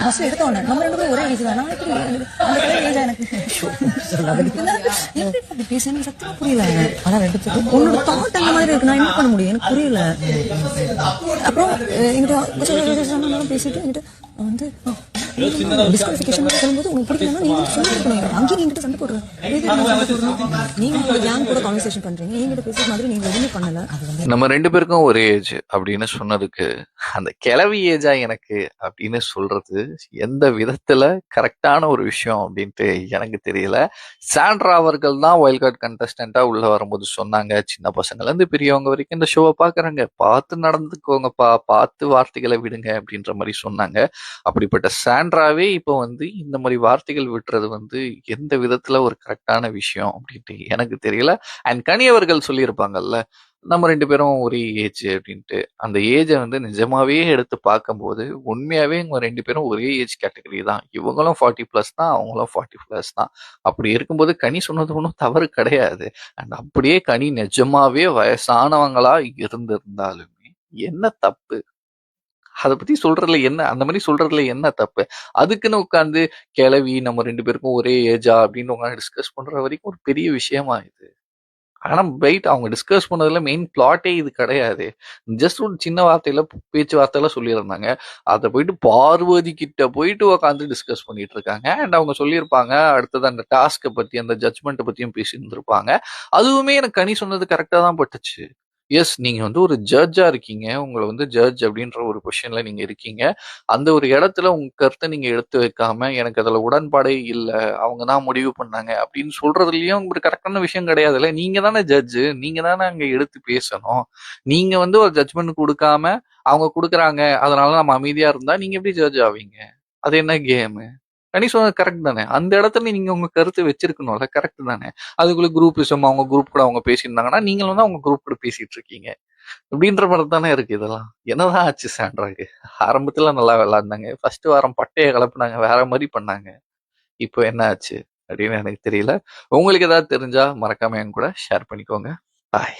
First எடுத்த உடனே நம்ம 2 பேரும் ஒரே ஏஜ் தான். நான் எப்படி அந்த கல்யாண ஏஜா எனக்கு எப்படி அப்படி பேசுறேன்னு சத்தியமா புரியல. ஆனா 2 பேரும் உன்னோட தாட் அந்த மாதிரி இருக்கு. நான் என்ன பண்ண முடியும் எனக்கு புரியல. அப்புறம் என்கிட்ட பேசிட்டு என்கிட்ட வந்து டிஸ்குவாலிஃபிகேஷன் சொல்லும்போது உங்களுக்கு பிடிக்கலன்னா நீங்க சொல்லிருக்கீங்க. அங்கேயும் நீங்கிட்ட சண்டை போடுறேன். நீங்க உங்க கேங் கூட கான்வர்சேஷன் பண்றீங்க. என்கிட்ட பேசுற மாதிரி நீங்க எதுவுமே பண்ணல. அது வந்து நம்ம 2 பேருக்கும் ஒரே ஏஜ் அப்படின்னு சொன்னதுக்கு அந்த கிளவி ஏஜா எனக்கு அப்படின்னு சொல்றது எந்த விதத்துல கரெக்டான ஒரு விஷயம் அப்படின்ட்டு எனக்கு தெரியல. சாண்ட்ரா அவர்கள் தான் வைல்ட் கார்டு கண்டஸ்டண்டா உள்ள வரும்போது சொன்னாங்க, சின்ன பசங்கள்ல இருந்து பெரியவங்க வரைக்கும் இந்த ஷோவை பாக்குறாங்க, பார்த்து நடந்துக்கோங்கப்பா, பார்த்து வார்த்தைகளை விடுங்க அப்படின்ற மாதிரி சொன்னாங்க. அப்படிப்பட்ட சாண்ட்ராவே இப்போ வந்து இந்த மாதிரி வார்த்தைகள் விட்டுறது வந்து எந்த விதத்துல ஒரு கரெக்டான விஷயம் அப்படின்ட்டு எனக்கு தெரியல. அண்ட் கனி அவர்கள் சொல்லியிருப்பாங்கல்ல, நம்ம 2 பேரும் ஒரே ஏஜ் அப்படின்ட்டு. அந்த ஏஜை வந்து நிஜமாவே எடுத்து பார்க்கும்போது உண்மையாவே இவங்க 2 பேரும் ஒரே ஏஜ் கேட்டகரி தான். இவங்களும் 40+ தான், அவங்களும் 40+ தான். அப்படி இருக்கும்போது கனி சொன்னது ஒன்றும் தவறு கிடையாது. அண்ட் அப்படியே கனி நிஜமாவே வயசானவங்களா இருந்திருந்தாலுமே என்ன தப்பு? அதை பத்தி சொல்றதுல என்ன, அந்த மாதிரி சொல்றதுல என்ன தப்பு? அதுக்குன்னு உட்காந்து கிளவி நம்ம 2 பேருக்கும் ஒரே ஏஜா அப்படின்னு உட்காந்து டிஸ்கஸ் பண்ற வரைக்கும் ஒரு பெரிய விஷயமா இது? ஆனா வெயிட், அவங்க டிஸ்கஸ் பண்ணதுல மெயின் பிளாட்டே இது கிடையாது. ஜஸ்ட் ஒரு சின்ன வார்த்தையில பேச்சுவார்த்தையில சொல்லியிருந்தாங்க. அதை போயிட்டு பார்வதி கிட்ட போயிட்டு உட்காந்து டிஸ்கஸ் பண்ணிட்டு இருக்காங்க. அண்ட் அவங்க சொல்லியிருப்பாங்க அடுத்தது அந்த டாஸ்க்கை பத்தி அந்த ஜட்ஜ்மெண்ட்டை பத்தியும் பேசியிருந்திருப்பாங்க. அதுவுமே எனக்கு கனி சொன்னது கரெக்டா தான் பட்டுச்சு. எஸ், நீங்க வந்து ஒரு ஜட்ஜா இருக்கீங்க, உங்களை வந்து ஜட்ஜ் அப்படின்ற ஒரு பொசிஷன்ல நீங்க இருக்கீங்க. அந்த ஒரு இடத்துல உங்க கருத்தை நீங்க எடுத்து வைக்காம எனக்கு அதுல உடன்பாடே இல்லை, அவங்க தான் முடிவு பண்ணாங்க அப்படின்னு சொல்றதுலயும் ஒரு கரெக்டான விஷயம் கிடையாதுல்ல. நீங்க தானே ஜட்ஜு, நீங்க தானே அங்க எடுத்து பேசணும். நீங்க வந்து ஒரு ஜட்ஜ்மெண்ட் கொடுக்காம அவங்க கொடுக்குறாங்க அதனால நம்ம அமைதியா இருந்தா நீங்க எப்படி ஜட்ஜ் ஆவீங்க? அது என்ன கேமு? கனி சொன்னது கரெக்ட் தானே. அந்த இடத்துல நீங்க உங்க கருத்து வச்சிருக்கணும்ல, கரெக்ட் தானே. அதுக்குள்ள குரூப்பிசம், அவங்க குரூப் கூட அவங்க பேசியிருந்தாங்கன்னா நீங்களும் தான் அவங்க குரூப் கூட பேசிட்டு இருக்கீங்க அப்படின்ற மாதிரி தானே இருக்கு இதெல்லாம். என்னதான் ஆச்சு சாண்ட்ராக்கு? ஆரம்பத்துல நல்லா விளையாடுனாங்க, ஃபர்ஸ்ட் வாரம் பட்டையை கலப்புனாங்க, வேற மாதிரி பண்ணாங்க. இப்போ என்ன ஆச்சு அப்படின்னு எனக்கு தெரியல. உங்களுக்கு ஏதாவது தெரிஞ்சா மறக்காம என் கூட ஷேர் பண்ணிக்கோங்க. பாய்.